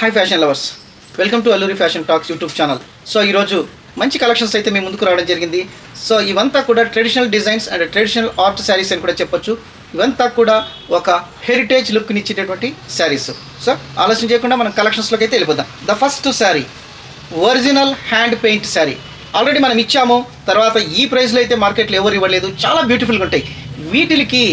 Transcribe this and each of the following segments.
Hi fashion lovers, welcome to Alluri fashion talks YouTube channel. So ఈరోజు మంచి collections అయితే మీ ముందుకు రావడం జరిగింది. సో ఇవంతా కూడా traditional designs and traditional art saris అని కూడా చెప్పొచ్చు. ఇవంతా కూడా ఒక హెరిటేజ్ లుక్ని ఇచ్చేటటువంటి శారీస్. సో ఆలస్యం చేయకుండా మనం కలెక్షన్స్లోకి అయితే వెళ్ళిపోదాం. The first sari original hand paint sari already మనం ఇచ్చాము. తర్వాత ఈ ప్రైస్లో అయితే మార్కెట్లో ఎవరు ఇవ్వలేదు. చాలా బ్యూటిఫుల్గా ఉంటాయి. వీటికి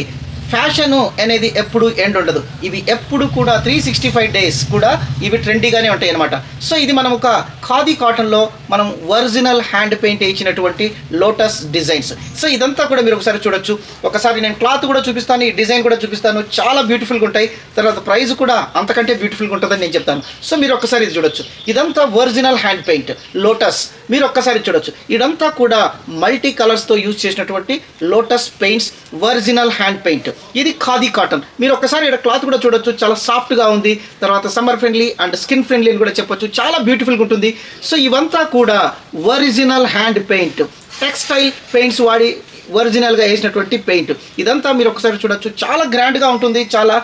ఫ్యాషను అనేది ఎప్పుడు ఎండ్ ఉండదు. ఇవి ఎప్పుడు కూడా 365 డేస్ కూడా ఇవి ట్రెండీగానే ఉంటాయి అన్నమాట. సో ఇది మనం ఒక ఖాదీ కాటన్లో మనం ఒరిజినల్ హ్యాండ్ పెయింట్ ఇచ్చినటువంటి లోటస్ డిజైన్స్. సో ఇదంతా కూడా మీరు ఒకసారి చూడొచ్చు. ఒకసారి నేను క్లాత్ కూడా చూపిస్తాను, ఈ డిజైన్ కూడా చూపిస్తాను. చాలా బ్యూటిఫుల్గా ఉంటాయి. తర్వాత ప్రైస్ కూడా అంతకంటే బ్యూటిఫుల్గా ఉంటుందని నేను చెప్తాను. సో మీరు ఒక్కసారి ఇది చూడొచ్చు. ఇదంతా ఒరిజినల్ హ్యాండ్ పెయింట్ లోటస్. మీరు ఒక్కసారి చూడొచ్చు. ఇదంతా కూడా మల్టీ కలర్స్తో యూజ్ చేసినటువంటి lotus paints, original hand paint. ఇది ఖాదీ కాటన్. మీరు ఒక్కసారి ఇక్కడ క్లాత్ కూడా చూడొచ్చు. చాలా సాఫ్ట్గా ఉంది. తర్వాత summer friendly and skin friendly అని కూడా చెప్పొచ్చు. చాలా బ్యూటిఫుల్గా ఉంటుంది. సో ఇవంతా కూడా original hand paint, textile paints వాడి ఒరిజినల్గా వేసినటువంటి పెయింట్. ఇదంతా మీరు ఒకసారి చూడొచ్చు. చాలా గ్రాండ్గా ఉంటుంది. చాలా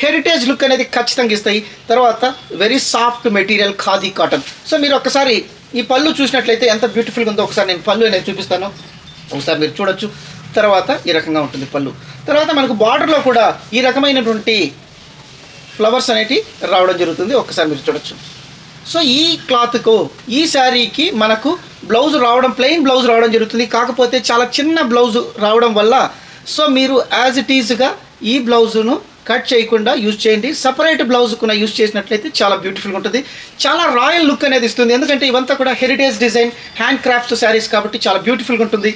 హెరిటేజ్ లుక్ అనేది ఖచ్చితంగా ఇస్తాయి. తర్వాత very soft material khadi cotton. So మీరు ఒకసారి ఈ పళ్ళు చూసినట్లయితే ఎంత బ్యూటిఫుల్గా ఉందో ఒకసారి నేను పళ్ళు అనేది చూపిస్తాను. ఒకసారి మీరు చూడొచ్చు. తర్వాత ఈ రకంగా ఉంటుంది పళ్ళు. తర్వాత మనకు బార్డర్లో కూడా ఈ రకమైనటువంటి ఫ్లవర్స్ అనేవి రావడం జరుగుతుంది. ఒక్కసారి మీరు చూడొచ్చు. సో ఈ క్లాత్కు, ఈ శారీకి మనకు బ్లౌజ్ రావడం, ప్లెయిన్ బ్లౌజ్ రావడం జరుగుతుంది. కాకపోతే చాలా చిన్న బ్లౌజ్ రావడం వల్ల సో మీరు యాజ్ ఇట్ ఈజ్గా ఈ బ్లౌజును కట్ చేయకుండా యూజ్ చేయండి. సపరేట్ బ్లౌజ్ కూడా యూజ్ చేసినట్లయితే చాలా బ్యూటిఫుల్గా ఉంటుంది. చాలా రాయల్ లుక్ అనేది ఇస్తుంది. ఎందుకంటే ఇవంతా కూడా heritage design hand crafts saris కాబట్టి చాలా బ్యూటిఫుల్గా ఉంటుంది.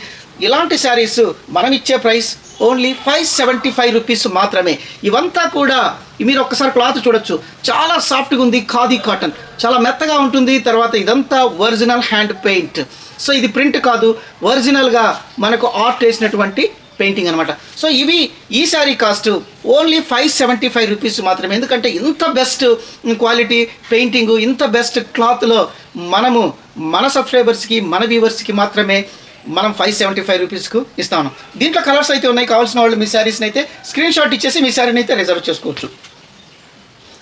ఇలాంటి శారీస్ మనం ఇచ్చే ప్రైస్ ఓన్లీ 575 రూపీస్ మాత్రమే. ఇవంతా కూడా మీరు ఒక్కసారి క్లాత్ చూడొచ్చు. చాలా సాఫ్ట్గా ఉంది. ఖాదీ కాటన్ చాలా మెత్తగా ఉంటుంది. తర్వాత ఇదంతా ఒరిజినల్ హ్యాండ్ పెయింట్. సో ఇది ప్రింట్ కాదు, ఒరిజినల్గా మనకు ఆర్ట్ వేసినటువంటి పెయింటింగ్ అనమాట. సో ఇవి ఈ శారీ కాస్ట్ ఓన్లీ 575 రూపీస్ మాత్రమే. ఎందుకంటే ఇంత బెస్ట్ క్వాలిటీ పెయింటింగ్, ఇంత బెస్ట్ క్లాత్లో మనము మన సబ్స్క్రైబర్స్కి, మన వ్యూవర్స్కి మాత్రమే మనం 575 రూపీస్కు ఇస్తాను. దీంట్లో కలర్స్ అయితే ఉన్నాయి. కావాల్సిన వాళ్ళు మీ శారీస్ని అయితే స్క్రీన్ షాట్ ఇచ్చేసి మీ శారీని అయితే రిజర్వ్ చేసుకోవచ్చు.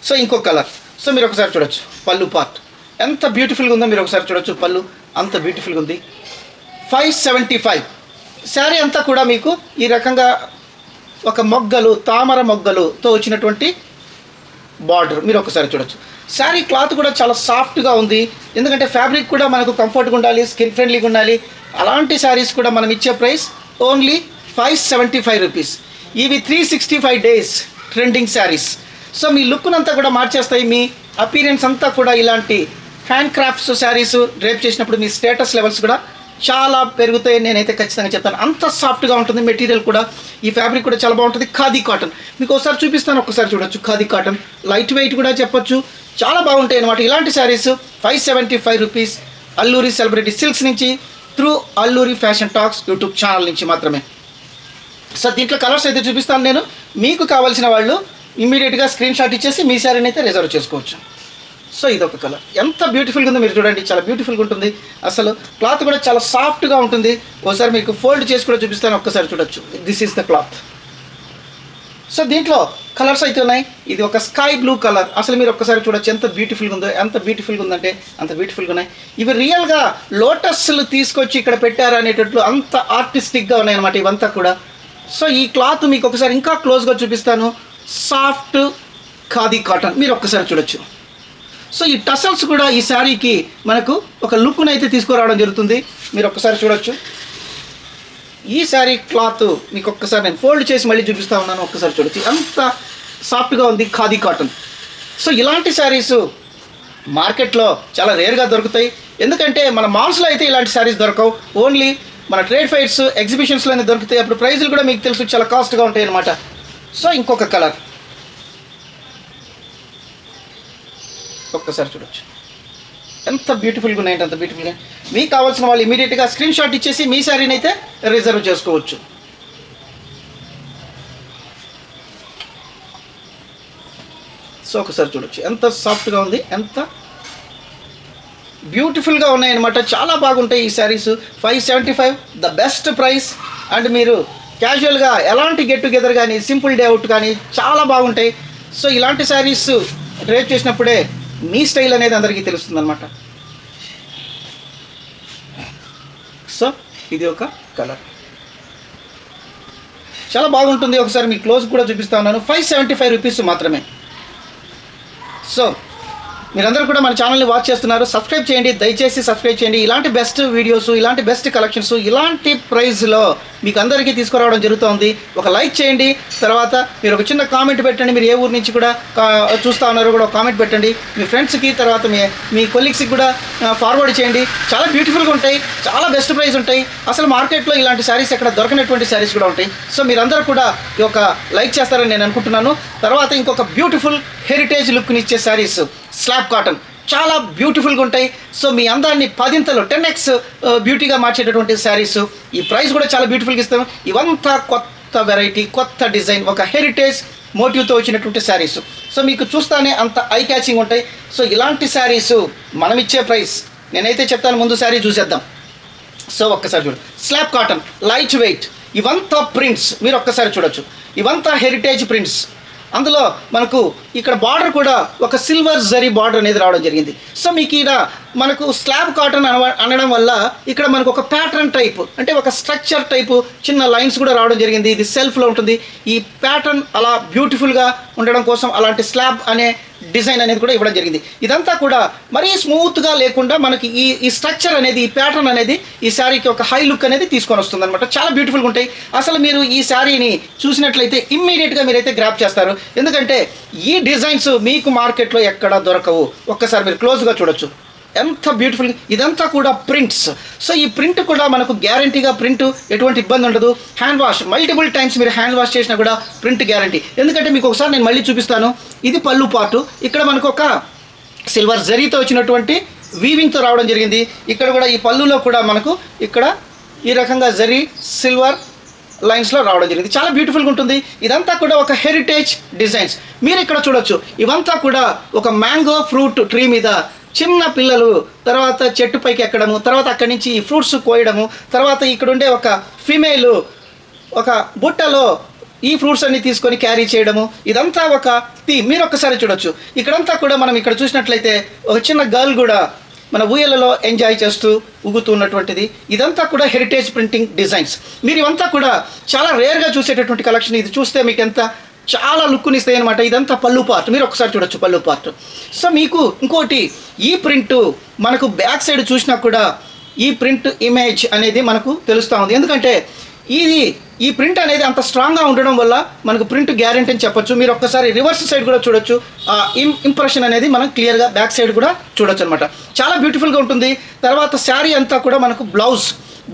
సో ఇంకొక కలర్. సో మీరు ఒకసారి చూడొచ్చు. పళ్ళు పార్ట్ ఎంత బ్యూటిఫుల్గా ఉందో మీరు ఒకసారి చూడొచ్చు. పళ్ళు అంత బ్యూటిఫుల్గా ఉంది. 575. శారీ అంతా కూడా మీకు ఈ రకంగా ఒక మొగ్గలు, తామర మొగ్గలుతో వచ్చినటువంటి బార్డర్ మీరు ఒకసారి చూడొచ్చు. శారీ క్లాత్ కూడా చాలా సాఫ్ట్గా ఉంది. ఎందుకంటే ఫ్యాబ్రిక్ కూడా మనకు కంఫర్ట్గా ఉండాలి, స్కిన్ ఫ్రెండ్లీగా ఉండాలి. అలాంటి శారీస్ కూడా మనం ఇచ్చే ప్రైస్ ఓన్లీ 575 రూపీస్. ఇవి 365 డేస్ ట్రెండింగ్ శారీస్. సో మీ లుక్నంతా కూడా మార్చేస్తాయి. మీ అపీరెన్స్ అంతా కూడా ఇలాంటి హ్యాండ్ క్రాఫ్ట్స్ శారీస్ డ్రైప్ చేసినప్పుడు మీ స్టేటస్ లెవెల్స్ కూడా చాలా పెరుగుతాయి. నేనైతే ఖచ్చితంగా చెప్తాను. అంత సాఫ్ట్గా ఉంటుంది మెటీరియల్ కూడా. ఈ ఫ్యాబ్రిక్ కూడా చాలా బాగుంటుంది. ఖాదీ కాటన్ మీకు ఒకసారి చూపిస్తాను. ఒక్కసారి చూడొచ్చు. ఖాదీ కాటన్ లైట్ వెయిట్ కూడా చెప్పొచ్చు. చాలా బాగుంటాయి అన్నమాట. ఇలాంటి saris 575 rupees Alluri celebrity silks నుంచి, through Alluri fashion talks YouTube channel నుంచి మాత్రమే. సో దీంట్లో కలర్స్ అయితే చూపిస్తాను నేను. మీకు కావాల్సిన వాళ్ళు ఇమీడియట్గా స్క్రీన్ షాట్ ఇచ్చేసి మీ శారీని అయితే రిజర్వ్ చేసుకోవచ్చు. సో ఇదొక కలర్ ఎంత బ్యూటిఫుల్గా ఉందో మీరు చూడండి. చాలా బ్యూటిఫుల్గా ఉంటుంది. అసలు క్లాత్ కూడా చాలా సాఫ్ట్గా ఉంటుంది. ఒకసారి మీకు ఫోల్డ్ చేసి కూడా చూపిస్తాను. ఒక్కసారి చూడొచ్చు. This is the cloth. So దీంట్లో కలర్స్ అయితే ఉన్నాయి. ఇది ఒక స్కై బ్లూ కలర్. అసలు మీరు ఒక్కసారి చూడొచ్చు ఎంత బ్యూటిఫుల్గా ఉందో. ఎంత బ్యూటిఫుల్గా ఉందంటే అంత బ్యూటిఫుల్గా ఉన్నాయి. ఇవి రియల్గా లోటస్లు తీసుకొచ్చి ఇక్కడ పెట్టారు అనేటట్లు అంత ఆర్టిస్టిక్గా ఉన్నాయన్నమాట ఇవంతా కూడా. సో ఈ క్లాత్ మీకు ఒకసారి ఇంకా క్లోజ్గా చూపిస్తాను. సాఫ్ట్ ఖాదీ కాటన్ మీరు ఒక్కసారి చూడొచ్చు. సో ఈ టసల్స్ కూడా ఈ శారీకి మనకు ఒక లుక్ను అయితే తీసుకురావడం జరుగుతుంది. మీరు ఒక్కసారి చూడొచ్చు. ఈ శారీ క్లాత్ మీకు ఒక్కసారి నేను ఫోల్డ్ చేసి మళ్ళీ చూపిస్తూ ఉన్నాను. ఒక్కసారి చూడొచ్చు. అంత సాఫ్ట్గా ఉంది ఖాదీ కాటన్. సో ఇలాంటి శారీస్ మార్కెట్లో చాలా రేర్గా దొరుకుతాయి. ఎందుకంటే మన మాల్స్లో అయితే ఇలాంటి శారీస్ దొరకవు. ఓన్లీ మన ట్రేడ్ ఫైర్స్, ఎగ్జిబిషన్స్లోనే దొరుకుతాయి. అప్పుడు ప్రైజులు కూడా మీకు తెలుసు చాలా కాస్ట్గా ఉంటాయి అన్నమాట. సో ఇంకొక కలర్ ఒక్కసారి చూడొచ్చు. ఎంత బ్యూటిఫుల్గా ఉన్నాయంటే అంత బ్యూటిఫుల్గా. మీకు కావాల్సిన వాళ్ళు ఇమీడియట్గా స్క్రీన్ షాట్ ఇచ్చేసి మీ శారీని అయితే రిజర్వ్ చేసుకోవచ్చు. సో ఒకసారి చూడొచ్చు. ఎంత సాఫ్ట్గా ఉంది, ఎంత బ్యూటిఫుల్గా ఉన్నాయన్నమాట. చాలా బాగుంటాయి ఈ saris. 575 the best price. And మీరు క్యాజువల్గా ఎలాంటి గెట్ టుగెదర్ కానీ, సింపుల్ డే అవుట్ కానీ చాలా బాగుంటాయి. సో ఇలాంటి శారీస్ డ్రైప్ చేసినప్పుడే మీ స్టైల్ అనేది అందరికీ తెలుస్తుంది అనమాట. సో ఇది ఒక కలర్, చాలా బాగుంటుంది. ఒకసారి మీ క్లోజ్ కూడా చూపిస్తా ఉన్నాను. 575 రూపీస్ మాత్రమే. సో మీరందరూ కూడా మన ఛానల్ని వాచ్ చేస్తున్నారు, సబ్స్క్రైబ్ చేయండి, దయచేసి సబ్స్క్రైబ్ చేయండి. ఇలాంటి బెస్ట్ వీడియోస్, ఇలాంటి బెస్ట్ కలెక్షన్స్, ఇలాంటి ప్రైస్లో మీకు అందరికీ తీసుకురావడం జరుగుతుంది. ఒక లైక్ చేయండి, తర్వాత మీరు ఒక చిన్న కామెంట్ పెట్టండి. మీరు ఏ ఊరు నుంచి కూడా చూస్తూ ఉన్నారో కూడా ఒక కామెంట్ పెట్టండి. మీ ఫ్రెండ్స్కి, తర్వాత మీ కొలీగ్స్కి కూడా ఫార్వర్డ్ చేయండి. చాలా బ్యూటిఫుల్గా ఉంటాయి, చాలా బెస్ట్ ప్రైస్ ఉంటాయి. అసలు మార్కెట్లో ఇలాంటి శారీస్ ఎక్కడ దొరకనటువంటి శారీస్ కూడా ఉంటాయి. సో మీరందరూ కూడా ఈ ఒక లైక్ చేస్తారని నేను అనుకుంటున్నాను. తర్వాత ఇంకొక బ్యూటిఫుల్ హెరిటేజ్ లుక్ని ఇచ్చే శారీస్ స్లాబ్ కాటన్ చాలా బ్యూటిఫుల్గా ఉంటాయి. సో మీ అందాన్ని 10x బ్యూటీగా మార్చేటటువంటి శారీస్. ఈ ప్రైస్ కూడా చాలా బ్యూటిఫుల్గా ఇస్తాం. ఇవంతా కొత్త వెరైటీ, కొత్త డిజైన్, ఒక హెరిటేజ్ మోటివ్తో వచ్చినటువంటి శారీస్. సో మీకు చూస్తానే అంత ఐ క్యాచింగ్ ఉంటాయి. సో ఇలాంటి శారీస్ మనం ఇచ్చే ప్రైస్ నేనైతే చెప్తాను. ముందు శారీ చూసేద్దాం. సో ఒక్కసారి చూడండి, స్లాబ్ కాటన్, లైట్ వెయిట్, ఇవంతా ప్రింట్స్ మీరు ఒక్కసారి చూడొచ్చు. ఇవంతా హెరిటేజ్ ప్రింట్స్. అందులో మనకు ఇక్కడ బార్డర్ కూడా ఒక సిల్వర్ జరీ బార్డర్ అనేది రావడం జరిగింది. సో మీకు ఇక్కడ మనకు స్లాబ్ కాటన్ అనడం వల్ల ఇక్కడ మనకు ఒక ప్యాటర్న్ టైప్, అంటే ఒక స్ట్రక్చర్ టైపు చిన్న లైన్స్ కూడా రావడం జరిగింది. ఇది సెల్ఫ్లో ఉంటుంది. ఈ ప్యాటర్న్ అలా బ్యూటిఫుల్గా ఉండడం కోసం అలాంటి స్లాబ్ అనే డిజైన్ అనేది కూడా ఇవ్వడం జరిగింది. ఇదంతా కూడా మరీ స్మూత్గా లేకుండా మనకి ఈ స్ట్రక్చర్ అనేది, ఈ ప్యాటర్న్ అనేది ఈ శారీకి ఒక హై లుక్ అనేది తీసుకొని వస్తుంది అనమాట. చాలా బ్యూటిఫుల్గా ఉంటాయి. అసలు మీరు ఈ శారీని చూసినట్లయితే ఇమ్మీడియట్గా మీరైతే గ్రాప్ చేస్తారు. ఎందుకంటే ఈ డిజైన్స్ మీకు మార్కెట్లో ఎక్కడ దొరకవు. ఒక్కసారి మీరు క్లోజ్గా చూడొచ్చు, ఎంత బ్యూటిఫుల్. ఇదంతా కూడా ప్రింట్స్. సో ఈ ప్రింట్ కూడా మనకు గ్యారంటీగా ప్రింట్ ఎటువంటి ఇబ్బంది ఉండదు. హ్యాండ్ వాష్ మల్టిపుల్ టైమ్స్ మీరు హ్యాండ్ వాష్ చేసినా కూడా ప్రింట్ గ్యారంటీ. ఎందుకంటే మీకు ఒకసారి నేను మళ్ళీ చూపిస్తాను. ఇది పళ్ళు పార్టు. ఇక్కడ మనకు ఒక సిల్వర్ జరీతో వచ్చినటువంటి వీవింగ్తో రావడం జరిగింది. ఇక్కడ కూడా ఈ పళ్ళులో కూడా మనకు ఇక్కడ ఈ రకంగా జరీ సిల్వర్ లైన్స్లో రావడం జరిగింది. చాలా బ్యూటిఫుల్గా ఉంటుంది. ఇదంతా కూడా ఒక హెరిటేజ్ డిజైన్స్. మీరు ఇక్కడ చూడొచ్చు, ఇవంతా కూడా ఒక మ్యాంగో ఫ్రూట్ ట్రీ మీద చిన్న పిల్లలు తర్వాత చెట్టు పైకి ఎక్కడము, తర్వాత అక్కడి నుంచి ఈ ఫ్రూట్స్ కోయడము, తర్వాత ఇక్కడ ఉండే ఒక ఫీమేల్ ఒక బుట్టలో ఈ ఫ్రూట్స్ అన్ని తీసుకొని క్యారీ చేయడము. ఇదంతా ఒక థీమ్. మీరు ఒక్కసారి చూడొచ్చు. ఇక్కడంతా కూడా మనం ఇక్కడ చూసినట్లయితే ఒక చిన్న గర్ల్ కూడా మన ఊయలలో ఎంజాయ్ చేస్తూ ఊగుతున్నటువంటిది. ఇదంతా కూడా హెరిటేజ్ ప్రింటింగ్ డిజైన్స్. మీరు ఇవంతా కూడా చాలా రేర్గా చూసేటటువంటి కలెక్షన్. ఇది చూస్తే మీకు ఎంత చాలా లుక్ని ఇస్తాయి అనమాట. ఇదంతా పళ్ళు పార్ట్. మీరు ఒకసారి చూడొచ్చు పళ్ళు పార్ట్. సో మీకు ఇంకోటి, ఈ ప్రింట్ మనకు బ్యాక్ సైడ్ చూసినా కూడా ఈ ప్రింట్ ఇమేజ్ అనేది మనకు తెలుస్తూ ఉంది. ఎందుకంటే ఈ ప్రింట్ అనేది అంత స్ట్రాంగ్గా ఉండడం వల్ల మనకు ప్రింట్ గ్యారెంటీ అని చెప్పొచ్చు. మీరు ఒక్కసారి రివర్స్ సైడ్ కూడా చూడొచ్చు. ఆ ఇంప్రెషన్ అనేది మనం క్లియర్గా బ్యాక్ సైడ్ కూడా చూడొచ్చు అనమాట. చాలా బ్యూటిఫుల్గా ఉంటుంది. తర్వాత శారీ అంతా కూడా మనకు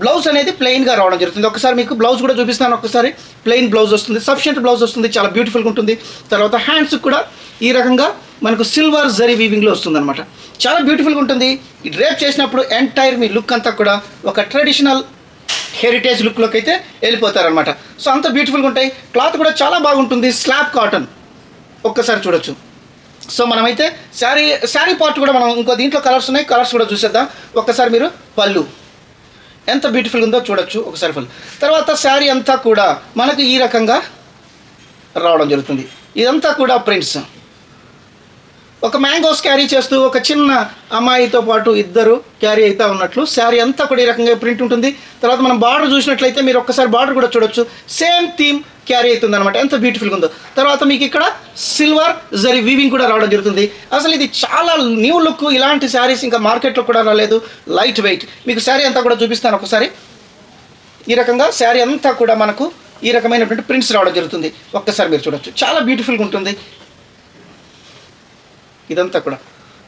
బ్లౌజ్ అనేది ప్లెయిన్గా రావడం జరుగుతుంది. ఒకసారి మీకు బ్లౌజ్ కూడా చూపిస్తాను. ఒకసారి ప్లెయిన్ బ్లౌజ్ వస్తుంది, సఫిషియెంట్ బ్లౌజ్ వస్తుంది, చాలా బ్యూటిఫుల్గా ఉంటుంది. తర్వాత హ్యాండ్స్ కూడా ఈ రకంగా మనకు సిల్వర్ జరీ వీవింగ్లో వస్తుంది అనమాట. చాలా బ్యూటిఫుల్గా ఉంటుంది. ఈ డ్రేప్ చేసినప్పుడు ఎంటైర్ మీ లుక్ అంతా కూడా ఒక ట్రెడిషనల్ హెరిటేజ్ లుక్లోకి అయితే వెళ్ళిపోతారనమాట. సో అంత బ్యూటిఫుల్గా ఉంటాయి. క్లాత్ కూడా చాలా బాగుంటుంది. స్లాబ్ కాటన్ ఒక్కసారి చూడొచ్చు. సో మనమైతే శారీ పార్ట్ కూడా మనం ఇంకో దీంట్లో కలర్స్ ఉన్నాయి, కలర్స్ కూడా చూసేద్దాం. ఒక్కసారి మీరు పళ్ళు ఎంత బ్యూటిఫుల్గా ఉందో చూడొచ్చు ఒకసారి పళ్ళు. తర్వాత శారీ అంతా కూడా మనకు ఈ రకంగా రావడం జరుగుతుంది. ఇదంతా కూడా ప్రింట్స్. ఒక మ్యాంగోస్ క్యారీ చేస్తూ ఒక చిన్న అమ్మాయితో పాటు ఇద్దరు క్యారీ అవుతూ ఉన్నట్లు శారీ అంతా కూడా ఈ రకంగా ప్రింట్ ఉంటుంది. తర్వాత మనం బార్డర్ చూసినట్లయితే మీరు ఒక్కసారి బార్డర్ కూడా చూడొచ్చు. సేమ్ థీమ్ క్యారీ అవుతుంది అనమాట. ఎంత బ్యూటిఫుల్గా ఉందో. తర్వాత మీకు ఇక్కడ సిల్వర్ జరీ వీవింగ్ కూడా రావడం జరుగుతుంది. అసలు ఇది చాలా న్యూ లుక్. ఇలాంటి శారీస్ ఇంకా మార్కెట్లో కూడా రాలేదు. Light weight. మీకు శారీ అంతా కూడా చూపిస్తాను ఒకసారి. ఈ రకంగా శారీ అంతా కూడా మనకు ఈ రకమైనటువంటి ప్రింట్స్ రావడం జరుగుతుంది. ఒక్కసారి మీరు చూడొచ్చు, చాలా బ్యూటిఫుల్గా ఉంటుంది. ఇదంతా కూడా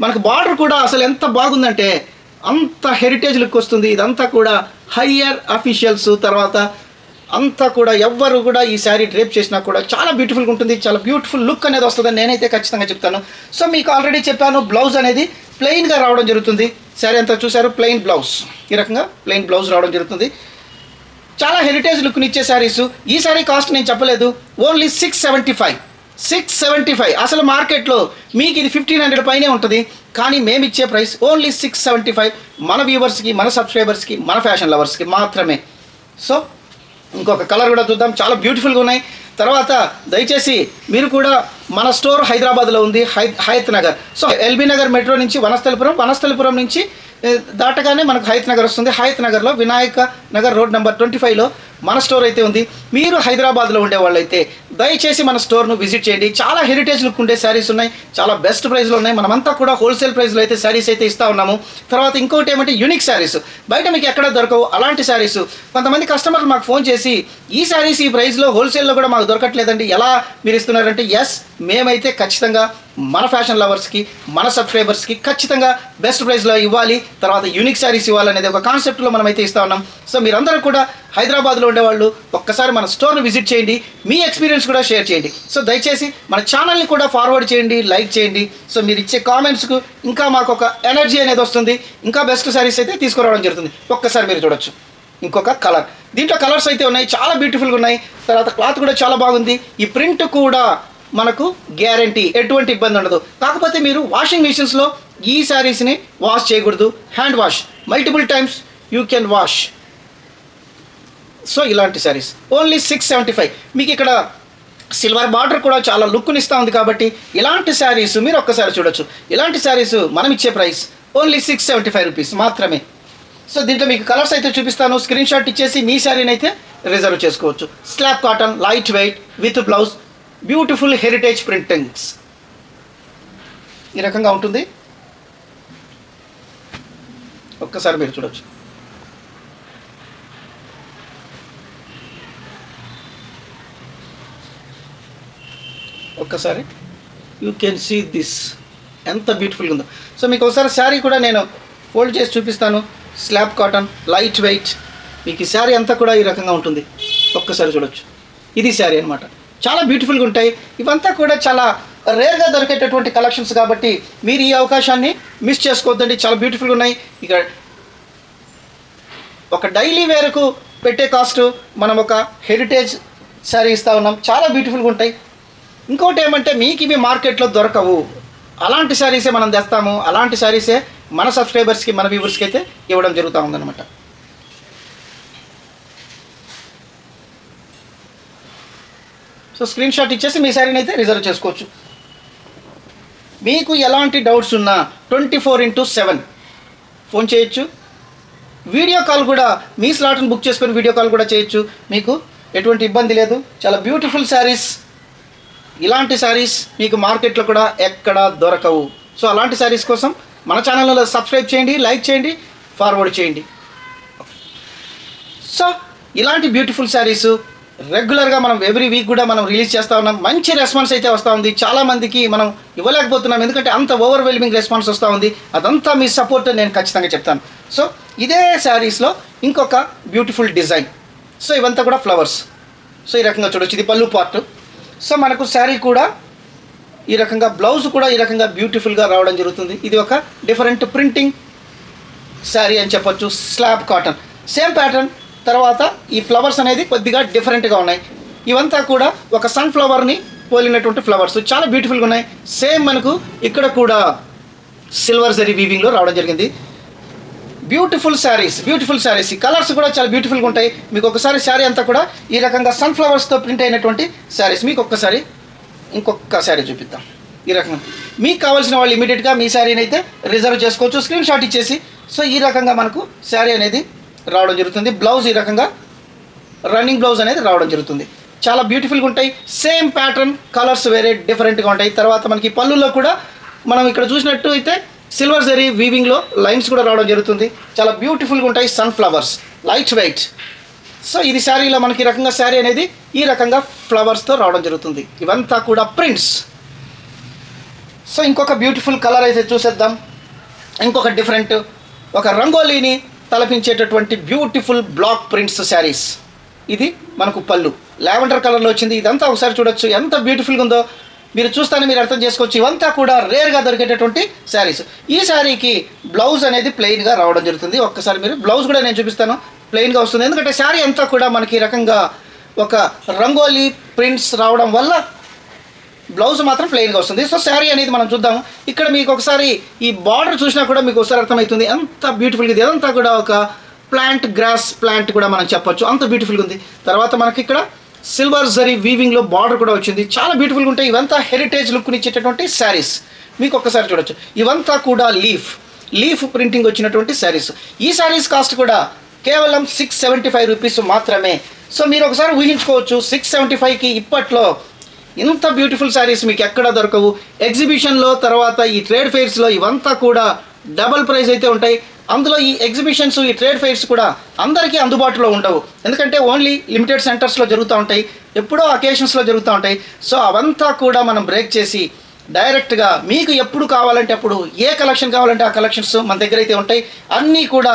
మనకు బార్డర్ కూడా అసలు ఎంత బాగుందంటే అంత హెరిటేజ్ లుక్ వస్తుంది. ఇదంతా కూడా హయ్యర్ అఫీషియల్స్, తర్వాత అంతా కూడా ఎవ్వరు కూడా ఈ శారీ డ్రేప్ చేసినా కూడా చాలా బ్యూటిఫుల్గా ఉంటుంది. చాలా బ్యూటిఫుల్ లుక్ అనేది వస్తుందని నేనైతే ఖచ్చితంగా చెప్తాను. సో మీకు ఆల్రెడీ చెప్పాను, బ్లౌజ్ అనేది ప్లెయిన్గా రావడం జరుగుతుంది. శారీ అంతా చూసారు, ప్లెయిన్ బ్లౌజ్. ఈ రకంగా ప్లెయిన్ బ్లౌజ్ రావడం జరుగుతుంది. చాలా హెరిటేజ్ లుక్ని ఇచ్చే శారీస్. ఈ శారీ కాస్ట్ నేను చెప్పలేదు, ఓన్లీ 675. అసలు మార్కెట్లో మీకు ఇది 1500 పైనే ఉంటుంది. కానీ మేము ఇచ్చే ప్రైస్ ఓన్లీ 675. మన వ్యూవర్స్కి, మన సబ్స్క్రైబర్స్కి, మన ఫ్యాషన్ లవర్స్కి మాత్రమే. సో ఇంకొక కలర్ కూడా చూద్దాం. చాలా బ్యూటిఫుల్గా ఉన్నాయి. తర్వాత దయచేసి మీరు కూడా మన స్టోర్ హైదరాబాద్లో ఉంది, Hayath Nagar. So LB Nagar metro నుంచి వనస్థలిపురం నుంచి దాటగానే మనకు హయత్ నగర్ వస్తుంది. హయత్ నగర్లో వినాయక నగర్ రోడ్ నెంబర్ 25లో మన స్టోర్ అయితే ఉంది. మీరు హైదరాబాద్లో ఉండే వాళ్ళైతే దయచేసి మన స్టోర్ను విజిట్ చేయండి. చాలా హెరిటేజ్ లుక్ ఉండే శారీస్ ఉన్నాయి, చాలా బెస్ట్ ప్రైస్లో ఉన్నాయి. మనమంతా కూడా హోల్సేల్ ప్రైస్లో అయితే శారీస్ అయితే ఇస్తూ ఉన్నాము. తర్వాత ఇంకోటి ఏమంటే యూనిక్ శారీస్, బయట మీకు ఎక్కడ దొరకవు అలాంటి శారీస్. కొంతమంది కస్టమర్లు మాకు ఫోన్ చేసి ఈ శారీస్ ఈ ప్రైస్లో హోల్సేల్లో కూడా మాకు దొరకట్లేదండి, ఎలా మీరు ఇస్తున్నారంటే, ఎస్ మేమైతే ఖచ్చితంగా మన ఫ్యాషన్ లవర్స్కి, మన సబ్స్క్రైబర్స్కి ఖచ్చితంగా బెస్ట్ ప్రైస్లో ఇవ్వాలి, తర్వాత యూనిక్ శారీస్ ఇవ్వాలనేది ఒక కాన్సెప్ట్లో మనమైతే ఇస్తూ ఉన్నాం. సో మీరందరూ కూడా హైదరాబాద్లో ఉండేవాళ్ళు ఒక్కసారి మన స్టోర్ని విజిట్ చేయండి, మీ ఎక్స్పీరియన్స్ కూడా షేర్ చేయండి. సో దయచేసి మన ఛానల్ని కూడా ఫార్వర్డ్ చేయండి, లైక్ చేయండి. సో మీరు ఇచ్చే కామెంట్స్కు ఇంకా మాకు ఒక ఎనర్జీ అనేది వస్తుంది, ఇంకా బెస్ట్ శారీస్ అయితే తీసుకురావడం జరుగుతుంది. ఒక్కసారి మీరు చూడొచ్చు. ఇంకొక కలర్, దీంట్లో కలర్స్ అయితే ఉన్నాయి, చాలా బ్యూటిఫుల్గా ఉన్నాయి. తర్వాత క్లాత్ కూడా చాలా బాగుంది. ఈ ప్రింట్ కూడా మనకు గ్యారంటీ, ఎటువంటి ఇబ్బంది ఉండదు. కాకపోతే మీరు వాషింగ్ మిషన్స్లో ఈ శారీస్ని వాష్ చేయకూడదు, hand wash multiple times you can wash. So ఇలాంటి శారీస్ ఓన్లీ 675. మీకు ఇక్కడ సిల్వర్ బార్డర్ కూడా చాలా లుక్ని ఇస్తూ ఉంది కాబట్టి ఇలాంటి శారీస్ మీరు ఒక్కసారి చూడొచ్చు. ఇలాంటి శారీస్ మనం ఇచ్చే ప్రైస్ ఓన్లీ 675 రూపీస్ మాత్రమే. సో దీంట్లో మీకు కలర్స్ అయితే చూపిస్తాను, స్క్రీన్ షాట్ ఇచ్చేసి మీ శారీని అయితే రిజర్వ్ చేసుకోవచ్చు. Slab cotton, light weight with blouse, beautiful heritage printings ఈ రకంగా ఉంటుంది. ఒక్కసారి మీరు చూడొచ్చు. ఒక్కసారి యూ కెన్ సీ దిస్, ఎంత బ్యూటిఫుల్గా ఉందో. సో మీకు ఒకసారి శారీ కూడా నేను ఫోల్డ్ చేసి చూపిస్తాను. స్లాబ్ కాటన్, లైట్ వెయిట్, మీకు ఈ శారీ అంతా కూడా ఈ రకంగా ఉంటుంది. ఒక్కసారి చూడొచ్చు. ఇది శారీ అనమాట, చాలా బ్యూటిఫుల్గా ఉంటాయి. ఇవంతా కూడా చాలా రేర్గా దొరికేటటువంటి కలెక్షన్స్ కాబట్టి మీరు ఈ అవకాశాన్ని మిస్ చేసుకోవద్దండి. చాలా బ్యూటిఫుల్గా ఉన్నాయి. ఇక ఒక డైలీ వేర్కు పెట్టే కాస్ట్ మనం ఒక హెరిటేజ్ శారీ ఇస్తూ ఉన్నాం, చాలా బ్యూటిఫుల్గా ఉంటాయి. ఇంకోటి ఏమంటే మీకు ఇవి మార్కెట్లో దొరకవు, అలాంటి శారీసే మనం తెస్తాము, అలాంటి శారీసే మన సబ్స్క్రైబర్స్కి, మన వ్యూవర్స్కి అయితే ఇవ్వడం జరుగుతూ ఉందన్నమాట. సో స్క్రీన్ షాట్ ఇచ్చేసి మీ శారీని అయితే రిజర్వ్ చేసుకోవచ్చు. మీకు ఎలాంటి డౌట్స్ ఉన్నా 24/7 ఫోన్ చేయొచ్చు. వీడియో కాల్ కూడా, మీ స్లాట్ని బుక్ చేసుకొని వీడియో కాల్ కూడా చేయొచ్చు, మీకు ఎటువంటి ఇబ్బంది లేదు. చాలా బ్యూటిఫుల్ శారీస్, ఇలాంటి శారీస్ మీకు మార్కెట్లో కూడా ఎక్కడా దొరకవు. సో అలాంటి శారీస్ కోసం మన ఛానల్లో సబ్స్క్రైబ్ చేయండి, లైక్ చేయండి, ఫార్వర్డ్ చేయండి. సో ఇలాంటి బ్యూటిఫుల్ శారీస్ రెగ్యులర్గా మనం ఎవ్రీ వీక్ కూడా మనం రిలీజ్ చేస్తూ ఉన్నాం. మంచి రెస్పాన్స్ అయితే వస్తూ ఉంది. చాలామందికి మనం ఇవ్వలేకపోతున్నాం, ఎందుకంటే అంత ఓవర్వెల్మింగ్ రెస్పాన్స్ వస్తూ ఉంది. అదంతా మీ సపోర్ట్ నేను ఖచ్చితంగా చెప్తాను. సో ఇదే శారీస్లో ఇంకొక బ్యూటిఫుల్ డిజైన్. సో ఇవంతా కూడా ఫ్లవర్స్. సో ఈ రకంగా చూడొచ్చు, ఇది పళ్ళు పార్ట్. సో మనకు శారీ కూడా ఈ రకంగా, బ్లౌజ్ కూడా ఈ రకంగా బ్యూటిఫుల్గా రావడం జరుగుతుంది. ఇది ఒక డిఫరెంట్ ప్రింటింగ్ శారీ అని చెప్పొచ్చు. Slab cotton, same pattern. తర్వాత ఈ ఫ్లవర్స్ అనేది కొద్దిగా డిఫరెంట్గా ఉన్నాయి. ఇవంతా కూడా ఒక సన్ఫ్లవర్ని పోలినటువంటి ఫ్లవర్స్, చాలా బ్యూటిఫుల్గా ఉన్నాయి. సేమ్ మనకు ఇక్కడ కూడా సిల్వర్ జరీ వీవింగ్లో రావడం జరిగింది. Beautiful saris, beautiful saris. ఈ కలర్స్ కూడా చాలా బ్యూటిఫుల్గా ఉంటాయి. మీకు ఒకసారి శారీ అంతా కూడా ఈ రకంగా సన్ఫ్లవర్స్తో ప్రింట్ అయినటువంటి శారీస్. మీకు ఒక్కసారి ఇంకొక శారీ చూపిద్దాం. ఈ రకంగా మీకు కావాల్సిన వాళ్ళు ఇమీడియట్గా మీ శారీని అయితే రిజర్వ్ చేసుకోవచ్చు, స్క్రీన్ షాట్ ఇచ్చేసి. సో ఈ రకంగా మనకు శారీ అనేది రావడం జరుగుతుంది. బ్లౌజ్ ఈ రకంగా రన్నింగ్ బ్లౌజ్ అనేది రావడం జరుగుతుంది. చాలా బ్యూటిఫుల్గా ఉంటాయి. సేమ్ ప్యాటర్న్, కలర్స్ వేరే డిఫరెంట్గా ఉంటాయి. తర్వాత మనకి పళ్ళులో కూడా మనం ఇక్కడ చూసినట్టు అయితే సిల్వర్ జరీ వీవింగ్లో లైన్స్ కూడా రావడం జరుగుతుంది. చాలా బ్యూటిఫుల్గా ఉంటాయి. Sunflowers, light weight. సో ఇది శారీలో మనకి ఈ రకంగా శారీ అనేది ఈ రకంగా ఫ్లవర్స్తో రావడం జరుగుతుంది. ఇవంతా కూడా ప్రింట్స్. సో ఇంకొక బ్యూటిఫుల్ కలర్ అయితే చూసేద్దాం. ఇంకొక డిఫరెంట్, ఒక రంగోలీని తలపించేటటువంటి బ్యూటిఫుల్ బ్లాక్ ప్రింట్స్ శారీస్. ఇది మనకు పళ్ళు లావెండర్ కలర్లో వచ్చింది. ఇదంతా ఒకసారి చూడొచ్చు, ఎంత బ్యూటిఫుల్గా ఉందో మీరు చూస్తానే మీరు అర్థం చేసుకోవచ్చు. ఇవంతా కూడా రేర్గా దొరికేటటువంటి శారీస్. ఈ శారీకి బ్లౌజ్ అనేది ప్లెయిన్గా రావడం జరుగుతుంది. ఒక్కసారి మీరు బ్లౌజ్ కూడా నేను చూపిస్తాను, ప్లెయిన్గా వస్తుంది. ఎందుకంటే శారీ అంతా కూడా మనకి ఈ రకంగా ఒక రంగోలీ ప్రింట్స్ రావడం వల్ల బ్లౌజ్ మాత్రం ప్లెయిన్గా వస్తుంది. సో శారీ అనేది మనం చూద్దాం. ఇక్కడ మీకు ఒకసారి ఈ బార్డర్ చూసినా కూడా మీకు ఒకసారి అర్థమవుతుంది ఎంత బ్యూటిఫుల్గా ఇది. అదంతా కూడా ఒక ప్లాంట్, గ్రాస్ ప్లాంట్ కూడా మనం చెప్పొచ్చు, అంత బ్యూటిఫుల్గా ఉంది. తర్వాత మనకి ఇక్కడ సిల్వర్ జరీ వీవింగ్లో బార్డర్ కూడా వచ్చింది. చాలా బ్యూటిఫుల్గా ఉంటాయి. ఇవంతా హెరిటేజ్ లుక్ని ఇచ్చేటటువంటి శారీస్. మీకు ఒక్కసారి చూడొచ్చు. ఇవంతా కూడా లీఫ్ ప్రింటింగ్ వచ్చినటువంటి శారీస్. ఈ శారీస్ కాస్ట్ కూడా కేవలం 675 రూపీస్ మాత్రమే. సో మీరు ఒకసారి ఊహించుకోవచ్చు, 675కి ఇప్పట్లో ఇంత బ్యూటిఫుల్ శారీస్ మీకు ఎక్కడ దొరకవు. ఎగ్జిబిషన్లో తర్వాత ఈ ట్రేడ్ ఫెయిర్స్లో ఇవంతా కూడా డబల్ ప్రైస్ అయితే ఉంటాయి. అందులో ఈ ఎగ్జిబిషన్స్, ఈ ట్రేడ్ ఫెయిర్స్ కూడా అందరికీ అందుబాటులో ఉండవు. ఎందుకంటే ఓన్లీ లిమిటెడ్ సెంటర్స్లో జరుగుతూ ఉంటాయి, ఎప్పుడో అకేషన్స్లో జరుగుతూ ఉంటాయి. సో అవంతా కూడా మనం బ్రేక్ చేసి డైరెక్ట్గా మీకు ఎప్పుడు కావాలంటే అప్పుడు, ఏ కలెక్షన్ కావాలంటే ఆ కలెక్షన్స్ మన దగ్గర అయితే ఉంటాయి. అన్నీ కూడా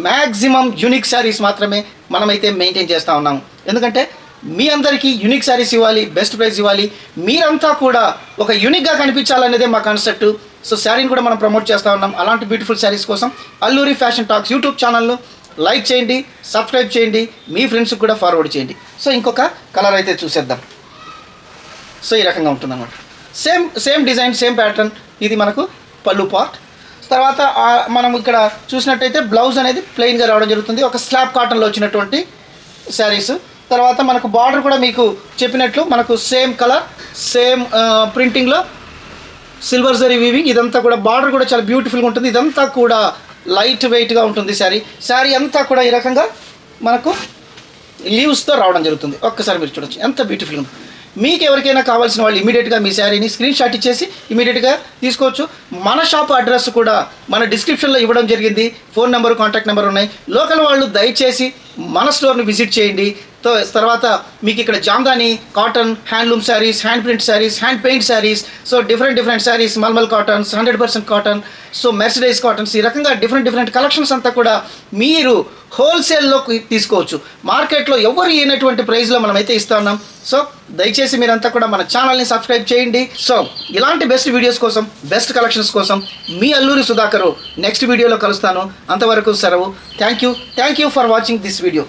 మ్యాక్సిమం యూనిక్ శారీస్ మాత్రమే మనమైతే మెయింటైన్ చేస్తూ ఉన్నాము. ఎందుకంటే మీ అందరికీ యూనిక్ శారీస్ ఇవ్వాలి, బెస్ట్ ప్రైస్ ఇవ్వాలి, మీరంతా కూడా ఒక యూనిక్గా కనిపించాలనేదే మా కాన్సెప్ట్. సో శారీని కూడా మనం ప్రమోట్ చేస్తూ ఉన్నాం. అలాంటి బ్యూటిఫుల్ శారీస్ కోసం అల్లూరి ఫ్యాషన్ టాక్స్ యూట్యూబ్ ఛానల్ను లైక్ చేయండి, సబ్స్క్రైబ్ చేయండి, మీ ఫ్రెండ్స్కి కూడా ఫార్వర్డ్ చేయండి. సో ఇంకొక కలర్ అయితే చూసేద్దాం. సో ఈ రకంగా ఉంటుందన్నమాట. Same design, same pattern. ఇది మనకు పళ్ళు పార్ట్. తర్వాత మనం ఇక్కడ చూసినట్టయితే బ్లౌజ్ అనేది ప్లెయిన్గా రావడం జరుగుతుంది. ఒక స్లాబ్ కాటన్లో వచ్చినటువంటి శారీస్. తర్వాత మనకు బార్డర్ కూడా మీకు చెప్పినట్లు మనకు సేమ్ కలర్, సేమ్ ప్రింటింగ్లో సిల్వర్ జరీ వీవింగ్. ఇదంతా కూడా బార్డర్ కూడా చాలా బ్యూటిఫుల్గా ఉంటుంది. ఇదంతా కూడా లైట్ వెయిట్గా ఉంటుంది శారీ అంతా కూడా ఈ రకంగా మనకు లీవ్స్తో రావడం జరుగుతుంది. ఒక్కసారి మీరు చూడొచ్చు ఎంత బ్యూటిఫుల్గా ఉంది. మీకు ఎవరికైనా కావాల్సిన వాళ్ళు ఇమీడియట్గా మీ శారీని స్క్రీన్ షాట్ ఇచ్చేసి ఇమీడియట్గా తీసుకోవచ్చు. మన షాప్ అడ్రస్ కూడా మన డిస్క్రిప్షన్లో ఇవ్వడం జరిగింది. ఫోన్ నెంబర్, కాంటాక్ట్ నెంబర్ ఉన్నాయి. లోకల్ వాళ్ళు దయచేసి మన స్టోర్ని విజిట్ చేయండి. తర్వాత మీకు ఇక్కడ Jamdani, cotton, handloom saris, hand print saris, hand paint saris, so different saris, mulmul cottons, 100% cotton, so mercerised cottons, ఈ రకంగా డిఫరెంట్ కలెక్షన్స్ అంతా కూడా మీరు హోల్సేల్లో తీసుకోవచ్చు. మార్కెట్లో ఎవరు ఇవ్వనటువంటి ప్రైస్లో మనమైతే ఇస్తా ఉన్నాం. సో దయచేసి మీరంతా కూడా మన ఛానల్ని సబ్స్క్రైబ్ చేయండి. సో ఇలాంటి బెస్ట్ వీడియోస్ కోసం, బెస్ట్ కలెక్షన్స్ కోసం మీ అల్లూరి సుధాకర్ నెక్స్ట్ వీడియోలో కలుస్తాను. అంతవరకు సెలవు. Thank you for watching this video.